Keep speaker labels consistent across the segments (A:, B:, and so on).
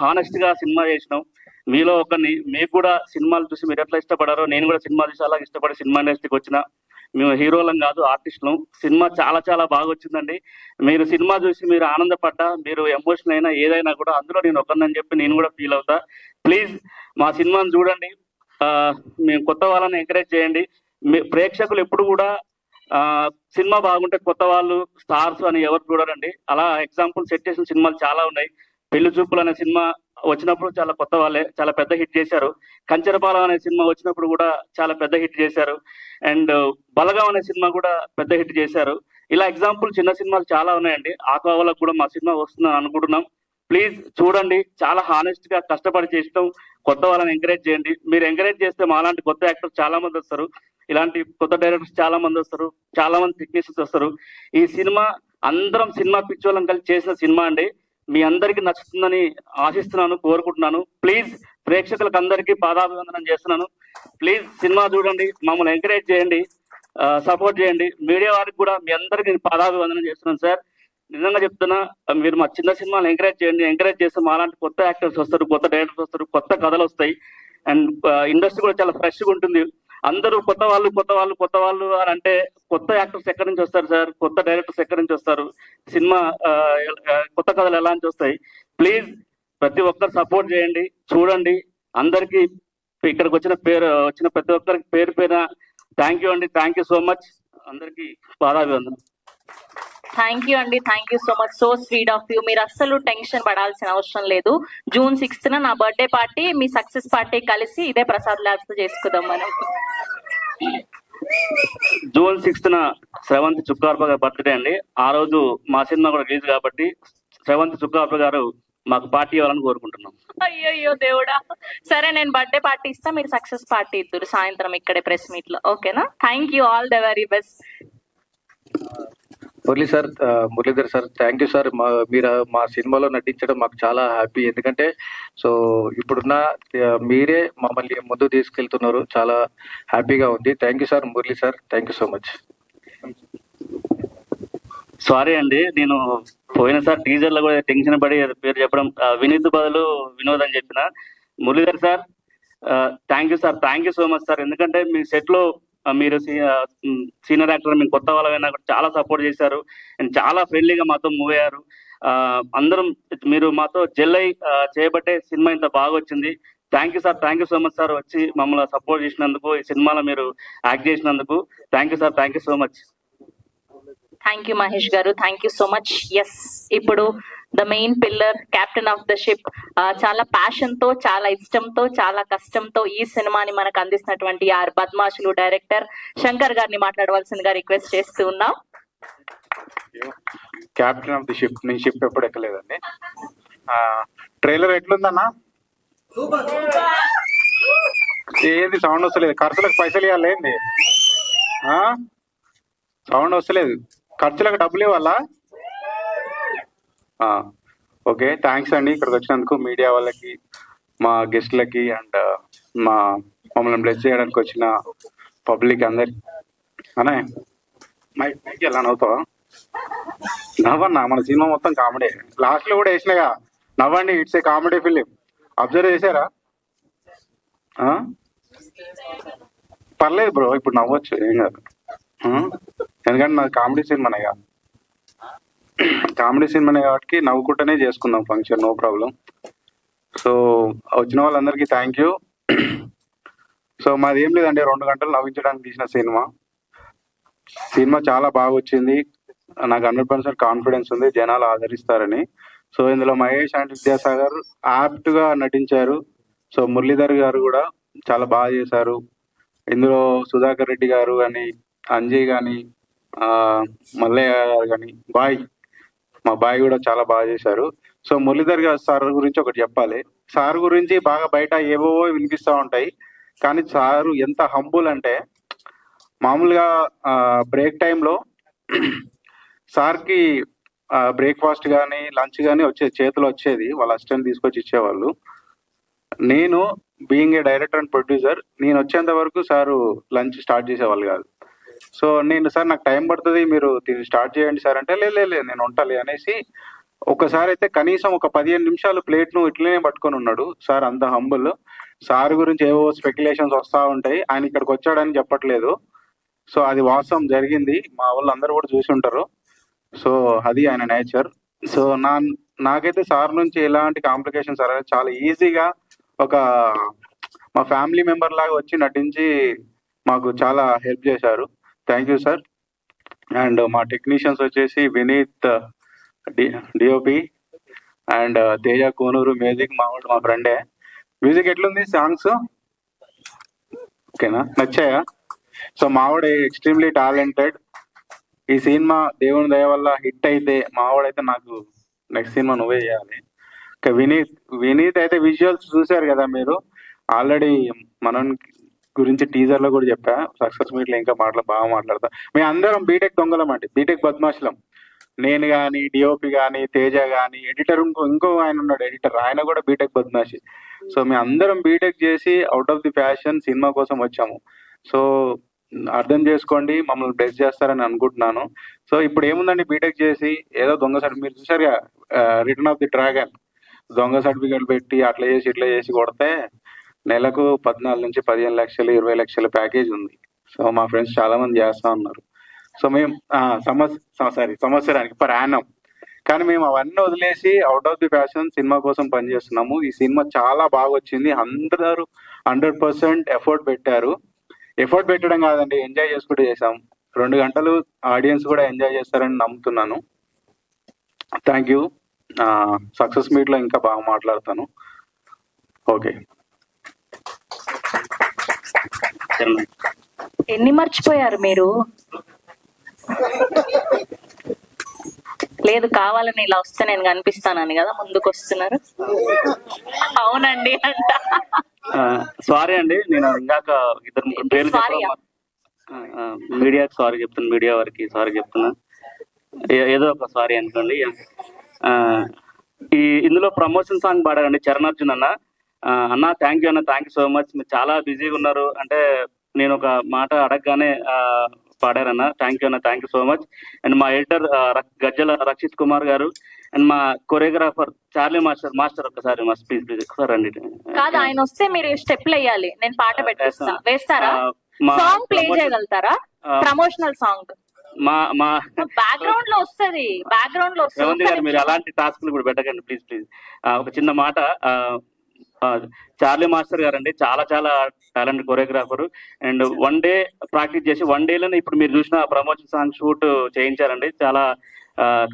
A: Honest గా cinema చేసినాం. మీలో ఒకరిని, మీకు కూడా సినిమాలు చూసి మీరు ఎట్లా ఇష్టపడారో నేను కూడా సినిమా చూసి అలా ఇష్టపడి సినిమా ఇండస్ట్రీకి వచ్చిన. మేము హీరోలం కాదు, ఆర్టిస్టులం. సినిమా చాలా చాలా బాగా వచ్చిందండి. మీరు సినిమా చూసి మీరు ఆనందపడ్డా, మీరు ఎమోషనల్ అయినా ఏదైనా కూడా అందులో నేను ఒకరిని చెప్పి నేను కూడా ఫీల్ అవుతా. ప్లీజ్ మా సినిమాను చూడండి. మేము కొత్త వాళ్ళని ఎంకరేజ్ చేయండి. ప్రేక్షకులు ఎప్పుడు కూడా సినిమా బాగుంటే కొత్త వాళ్ళు స్టార్స్ అని ఎవరు చూడరండి. అలా ఎగ్జాంపుల్ సెట్ చేసిన సినిమాలు చాలా ఉన్నాయి. పెళ్లి చూపులు అనే సినిమా వచ్చినప్పుడు చాలా కొత్త వాళ్ళే చాలా పెద్ద హిట్ చేశారు. కంచెరపాలెం అనే సినిమా వచ్చినప్పుడు కూడా చాలా పెద్ద హిట్ చేశారు. అండ్ బలగం అనే సినిమా కూడా పెద్ద హిట్ చేశారు. ఇలా ఎగ్జాంపుల్ చిన్న సినిమాలు చాలా ఉన్నాయండి. ఆ కోవలకు కూడా మా సినిమా వస్తుందని అనుకుంటున్నాం. ప్లీజ్ చూడండి. చాలా హానెస్ట్ గా కష్టపడి చేస్తాం. కొత్త వాళ్ళని ఎంకరేజ్ చేయండి. మీరు ఎంకరేజ్ చేస్తే మాలాంటి కొత్త యాక్టర్స్ చాలా మంది వస్తారు. ఇలాంటి కొత్త డైరెక్టర్స్ చాలా మంది వస్తారు. చాలా మంది టెక్నీషియన్స్ వస్తారు. ఈ సినిమా అందరం సినిమా పిచ్చోళ్ళం కలిసి చేసిన సినిమా అండి. మీ అందరికీ నచ్చుతుందని ఆశిస్తున్నాను, కోరుకుంటున్నాను. ప్లీజ్ ప్రేక్షకులకు అందరికీ పాదాభివందనం చేస్తున్నాను. ప్లీజ్ సినిమా చూడండి, మమ్మల్ని ఎంకరేజ్ చేయండి, సపోర్ట్ చేయండి. మీడియా వారికి కూడా మీ అందరికీ నేను పాదాభివందనం చేస్తున్నాను సార్. నిజంగా చెప్తున్నా, మీరు మా చిన్న సినిమాలు ఎంకరేజ్ చేయండి. ఎంకరేజ్ చేస్తే మాలాంటి కొత్త యాక్టర్స్ వస్తారు, కొత్త డైరెక్టర్స్ వస్తారు, కొత్త కథలు వస్తాయి. అండ్ ఇండస్ట్రీ కూడా చాలా ఫ్రెష్గా ఉంటుంది. అందరూ కొత్త వాళ్ళు అని అంటే కొత్త యాక్టర్స్ ఎక్కడి నుంచి వస్తారు సార్? కొత్త డైరెక్టర్స్ ఎక్కడి నుంచి వస్తారు? సినిమా కొత్త కథలు ఎలా నుంచి వస్తాయి? ప్లీజ్ ప్రతి ఒక్కరు సపోర్ట్ చేయండి, చూడండి. అందరికీ ఇక్కడికి వచ్చిన ప్రతి ఒక్కరికి పేరు పేరున థ్యాంక్ యూ అండి. Thank you so much. అందరికీ పాదాభివందనం.
B: థ్యాంక్ యూ అండి. Thank you so much. So sweet of you. మీరు అస్సలు టెన్షన్ పడాల్సిన అవసరం లేదు. June 6th నా బర్త్డే పార్టీ, మీ సక్సెస్ పార్టీ కలిసి ఇదే ప్రసాద్ ల్యాబ్స్ చేసుకుందాం మనం.
A: June 6th శ్రవంతి చుక్కార్ప గారి బర్త్డే అండి. ఆ రోజు మా సినిమా కూడా రిలీజ్ కాబట్టి శ్రవంతి చుక్కార్ప గారు మాకు పార్టీ ఇవ్వాలని కోరుకుంటున్నాం.
B: అయ్యో దేవుడా. సరే, నేను బర్త్డే పార్టీ ఇస్తా, మీరు సక్సెస్ పార్టీ ఇద్దరు సాయంత్రం ఇక్కడే ప్రెస్ మీట్ లో. ఓకేనా? Thank you. All the very best.
C: Muralidhar sir thank you sir. మీరు మా సినిమాలో నటించడం మాకు చాలా హ్యాపీ. ఎందుకంటే ఇప్పుడున్న మీరే మమ్మల్ని ముందు తీసుకెళ్తున్నారు. చాలా హ్యాపీగా ఉంది. Thank you sir. Murali sir thank you so much.
A: Sorry అండి, నేను పోయినసారి టీజర్ లో కూడా టెన్షన్ పడి పేరు చెప్పడం వినీత్ బదులు వినోద్ అని చెప్పిన. Muralidhar sir thank you sir. Thank you so much sir. ఎందుకంటే మీ సెట్ లో మీరు సీనియర్ యాక్టర్, మేము కొత్త వాళ్ళైనా చాలా సపోర్ట్ చేశారు అండ్ చాలా ఫ్రెండ్లీగా మాతో మూవ్ అయ్యారు. అందరం మీరు మాతో జెల్ అయి చేయబట్టే సినిమా ఇంత బాగా వచ్చింది. Thank you sir. Thank you so much sir. వచ్చి మమ్మల్ని సపోర్ట్ చేసినందుకు, ఈ సినిమాలో మీరు యాక్ట్ చేసినందుకు thank you sir. Thank you so much.
B: Thank you Mahesh garu. Thank you so much. Yes, ఇప్పుడు the main pillar, captain of the ship, చాలా passion తో, చాలా ఇష్టంతో, చాలా కష్టంతో ఈ సినిమాని మనకు అందిస్తున్నటువంటి బద్మాషులు డైరెక్టర్ శంకర్ గారిని మాట్లాడవలసిందిగా రిక్వెస్ట్ చేస్తూ ఉన్నాం.
D: Captain of the ship. నేను షిప్ ఎప్పుడు ఎక్కలేదండి. ట్రైలర్ ఎట్లుందన్నా? ఏంది సౌండ్ వస్తలేదు? ఖర్చులకు పైసలు ఇవ్వాలి ఏంది? సౌండ్ వస్తలేదు. ఖర్చులకు డబ్బులు ఇవ్వాలా? ఓకే, థ్యాంక్స్ అండి ఇక్కడికి వచ్చినందుకు, మీడియా వాళ్ళకి, మా గెస్ట్లకి అండ్ మమ్మల్ని బ్లెస్ చేయడానికి వచ్చిన పబ్లిక్ అందరికి. అనే మైక్ ఎలా నవ్వుతావా? నవ్వన్నా, మన సినిమా మొత్తం కామెడీ. లాస్ట్ లో కూడా వేసినాగా నవ్వండి, it's a comedy film. Observe చేశారా? పర్లేదు బ్రో, ఇప్పుడు నవ్వచ్చు, ఏం కాదు. ఎందుకంటే నాది కామెడీ సినిమానే కాదు, కామెడీ సినిమానే కాబట్టి నవ్వుకుంటూనే చేసుకుందాం ఫంక్షన్, నో ప్రాబ్లం. సో వచ్చిన వాళ్ళందరికీ థ్యాంక్ యూ. సో మాది ఏం లేదండి, 2 గంటలు నవ్వించడానికి తీసిన సినిమా చాలా బాగా వచ్చింది. నాకు 100% కాన్ఫిడెన్స్ ఉంది జనాలు ఆదరిస్తారని. సో ఇందులో మహేష్ అండ్ విద్యాసాగర్ యాప్ట్ గా నటించారు. సో మురళీధర్ గారు కూడా చాలా బాగా చేశారు. ఇందులో సుధాకర్ రెడ్డి గారు కానీ, అంజయ్ కానీ, మల్లయ్య గారు కానీ, మా బాయ్ కూడా చాలా బాగా చేశారు. సో మురళీధర్ గారు సార్ గురించి ఒకటి చెప్పాలి. సార్ గురించి బాగా బయట ఏవో వినిపిస్తూ ఉంటాయి, కానీ సారు ఎంత హంబుల్ అంటే, మామూలుగా బ్రేక్ టైంలో సార్కి బ్రేక్ఫాస్ట్ కానీ లంచ్ కానీ చేతిలో వచ్చేది, వాళ్ళ అసిస్టెంట్ తీసుకొచ్చి ఇచ్చేవాళ్ళు. నేను being a director and producer, నేను వచ్చేంత వరకు సారు లంచ్ స్టార్ట్ చేసేవాళ్ళు కాదు. సో నేను సార్ నాకు టైం పడుతుంది, మీరు స్టార్ట్ చేయండి సార్ అంటే, లేదు నేను ఉంటాలి అనేసి ఒకసారి అయితే కనీసం ఒక 15 నిమిషాలు ప్లేట్ ను ఇట్లనే పట్టుకొని ఉన్నాడు సార్. అంత హంబుల్. సార్ గురించి ఏవో స్పెక్యులేషన్స్ వస్తా ఉంటాయి, ఆయన ఇక్కడికి వచ్చాడని చెప్పట్లేదు. సో అది వాస్తవం జరిగింది, మా వాళ్ళు అందరూ కూడా చూసి ఉంటారు. సో అది ఆయన నేచర్. సో నాకైతే సార్ నుంచి ఎలాంటి కాంప్లికేషన్స్ అనేది చాలా ఈజీగా ఒక మా ఫ్యామిలీ మెంబర్ లాగా వచ్చి నటించి మాకు చాలా హెల్ప్ చేశారు. Thank you sir. అండ్ మా టెక్నీషియన్స్ వచ్చేసి Vineeth DOP and Teja Konuru music, మా ఫ్రెండే. మ్యూజిక్ ఎట్లుంది? సాంగ్స్ ఓకేనా? నచ్చాయా? సో మావాడు ఎక్స్ట్రీమ్లీ టాలెంటెడ్. ఈ సినిమా దేవుని దయ వల్ల హిట్ అయితే మావాడైతే నాకు నెక్స్ట్ సినిమా నువ్వే చేయాలి. ఇంకా వినీత్ అయితే విజువల్స్ చూశారు కదా మీరు ఆల్రెడీ. మనం గురించి టీజర్ లో కూడా చెప్పా, సక్సెస్ మీట్ లో ఇంకా బాగా మాట్లాడతా. మేము అందరం బీటెక్ దొంగలం అండి, బీటెక్ బద్మాషులం. నేను కానీ, డిఓపి కానీ, తేజ కానీ, ఎడిటర్ ఇంకో ఆయన ఉన్నాడు ఎడిటర్, ఆయన కూడా బీటెక్ బద్మాషి. సో మేము అందరం బీటెక్ చేసి out of the passion cinema కోసం వచ్చాము. సో అర్థం చేసుకోండి, మమ్మల్ని బ్లెస్ చేస్తారని అనుకుంటున్నాను. సో ఇప్పుడు ఏముందండి, బీటెక్ చేసి ఏదో దొంగ సర్టిఫికేట్, మీరు చూసారుగా రిటర్న్ ఆఫ్ ది డ్రాగన్, దొంగ సర్టిఫికేట్ పెట్టి అట్లా చేసి ఇట్లా చేసి కొడితే నెలకు 14 నుంచి 15 లక్షలు 20 లక్షల ప్యాకేజ్ ఉంది. సో మా ఫ్రెండ్స్ చాలా మంది చేస్తా ఉన్నారు. సో మేము సంవత్సరానికి పర్ యానం. కానీ మేము అవన్నీ వదిలేసి out of the passion cinema కోసం పనిచేస్తున్నాము. ఈ సినిమా చాలా బాగా వచ్చింది, అందరూ 100% ఎఫర్ట్ పెట్టారు. ఎఫర్ట్ పెట్టడం కాదండి, ఎంజాయ్ చేసుకుంటూ చేసాం. 2 గంటలు ఆడియన్స్ కూడా ఎంజాయ్ చేస్తారని నమ్ముతున్నాను. Thank you. సక్సెస్ మీట్ లో ఇంకా బాగా మాట్లాడతాను. ఓకే.
B: ఎన్ని మర్చిపోయారు మీరు? లేదు, కావాలని ఇలా వస్తే నేను కనిపిస్తానని కదా ముందుకు వస్తున్నారు. అవునండి అంట.
A: సారీ అండి, నేను ఇందాక ఇద్దరు ముగ్గురు పేర్లు మీడియాకి సారీ చెప్తున్నా, మీడియా వారికి సారీ చెప్తున్నా, ఏదో ఒక సారీ అనుకోండి. ఇందులో ప్రమోషన్ సాంగ్ పాడారండి చరణార్జున్ అన్న. అన్న థ్యాంక్ యూ అన్న, థ్యాంక్ యూ సో మచ్. మీరు చాలా బిజీగా ఉన్నారు, అంటే నేను ఒక మాట అడగగానే పాడారన్న. థ్యాంక్ యూ అన్న, thank you so much. And మా ఎడిటర్ గజ్జల రక్షిత్ కుమార్ గారు, అండ్ మా కొరియోగ్రాఫర్ చార్లీ మాస్టర్ ఒక్కసారి మా ప్లీజ్ ఒకసారి రండి.
B: కాదు, ఆయన వస్తే మీరు స్టెప్లు వేయాలి, నేను పాట పెట్టేస్తా. వేస్తారా? సాంగ్ ప్లే చేయగలుగుతారా? ప్రమోషనల్ సాంగ్
A: మా
B: బ్యాక్గ్రౌండ్ లో వస్తుంది, బ్యాక్గ్రౌండ్ లో
A: రేవంత్ గారు మీరు అలాంటి టాస్క్లు కూడా పెట్టకండి ప్లీజ్ ప్లీజ్. ఒక చిన్న మాట, చార్లీ మాస్టర్ గారు అండి చాలా చాలా talent choreographer. And 1 day practice చేసి 1 డేలోనే ఇప్పుడు మీరు చూసిన ప్రమోషన్ సాంగ్ షూట్ చేయించారండి. చాలా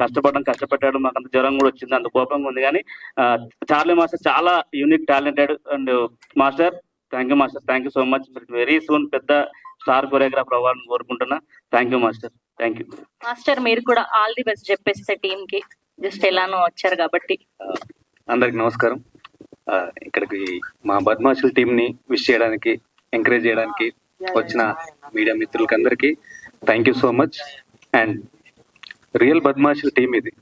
A: కష్టపెట్టాడు, మాకు అంత జ్వరం కూడా వచ్చింది, అంత కోపంగా ఉంది. కానీ చార్లీ మాస్టర్ చాలా unique talented. And master thank you master, thank you so much. Very soon పెద్ద స్టార్ కొరియోగ్రాఫర్ అవ్వాలని కోరుకుంటున్నా. థ్యాంక్ you master, thank you.
B: Master మీరు కూడా ఆల్ ది బెస్ట్ చెప్పేస్తే టీమ్ కి, జస్ట్ ఎలానో వచ్చారు కాబట్టి.
E: అందరికి నమస్కారం. ఇక్కడికి మా బద్మాషుల టీం ని విష్ చేయడానికి, ఎంకరేజ్ చేయడానికి వచ్చిన మీడియా మిత్రులకి అందరికీ thank you so much. And real బద్మాషుల టీం ఇది.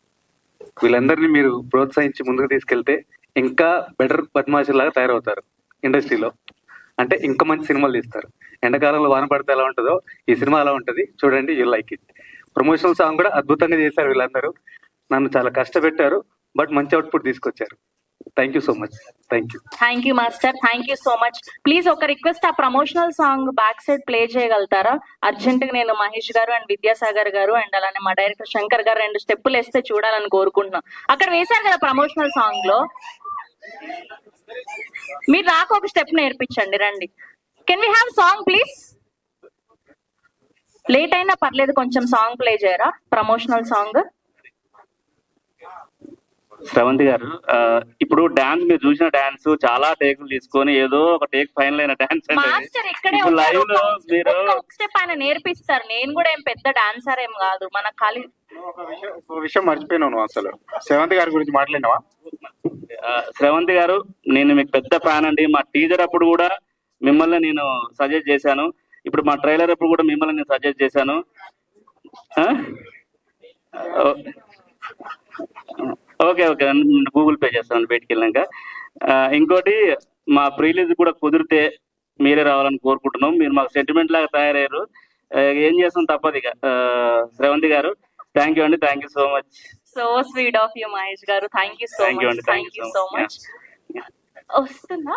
E: వీళ్ళందరినీ మీరు ప్రోత్సహించి ముందుకు తీసుకెళ్తే ఇంకా బెటర్ బద్మాషులాగా తయారవుతారు ఇండస్ట్రీలో. అంటే ఇంకా మంచి సినిమాలు తీస్తారు. ఎండాకాలంలో వాన పడితే ఎలా ఉంటుందో ఈ సినిమా అలా ఉంటుంది, చూడండి, you like it. Promotional song కూడా అద్భుతంగా చేశారు వీళ్ళందరూ. నన్ను చాలా కష్టపెట్టారు, బట్ మంచి అవుట్పుట్ తీసుకొచ్చారు. Thank you so much. Thank you.
B: Thank you master, thank you so much. Please ఒక రిక్వెస్ట్, ఆ promotional song back side play చేయగలుగుతారా అర్జెంట్ గా? నేను మహేష్ గారు అండ్ విద్యాసాగర్ గారు అండ్ అలానే మా డైరెక్టర్ శంకర్ గారు 2 స్టెప్పులు వేస్తే చూడాలని కోరుకుంటున్నాం. అక్కడ వేశారు కదా ప్రమోషనల్ సాంగ్ లో, మీరు నాకు ఒక స్టెప్ నేర్పించండి, రండి. Can we have song please? Late అయినా పర్లేదు, కొంచెం సాంగ్ ప్లే చేయరా, ప్రమోషనల్ సాంగ్.
A: శ్రవంత్ గారు, ఇప్పుడు డాన్స్ మీరు చూసిన డాన్స్ చాలా టేకులు తీసుకొని ఏదో ఒక టేక్ ఫైనల్ అయిన డాన్స్
B: మాస్టర్ ఇక్కడే
A: లైవ్ లో మీరు
B: ఒక స్టెప్ ఆయన నేర్పిస్తారు. నేను కూడా ఏం పెద్ద డాన్సర్ ఏం కాదు, మన ఖాళీ.
D: ఒక విషయం మర్చిపోయినాను, అసలు శ్రవంత్ గారి గురించి మాట్లాడినావా?
A: శ్రవంత్ గారు, నేను మీకు పెద్ద ఫ్యాన్ అండి. మా టీజర్ అప్పుడు కూడా మిమ్మల్ని నేను సజెస్ట్ చేశాను, ఇప్పుడు మా ట్రైలర్ అప్పుడు కూడా మిమ్మల్ని నేను సజెస్ట్ చేశాను. ఓకే ఓకే, గూగుల్ పే చేస్తాను బయటికి వెళ్ళాక. ఇంకోటి, మా ప్రీలీజ్ కూడా కుదిరితే మీరే రావాలని కోరుకుంటున్నాం. మీరు మాకు సెంటిమెంట్ లాగా తయారయ్యారు, ఏం చేస్తాం తప్పదు ఇక. శ్రవంతి గారు థ్యాంక్ యూ అండి, thank you so much.
B: So sweet of you Mahesh garu. Thank you so
A: Thank you
B: much.
A: అండి, thank
B: thank
A: you
B: you
A: so
B: so
A: much.
B: Much. వస్తుందా?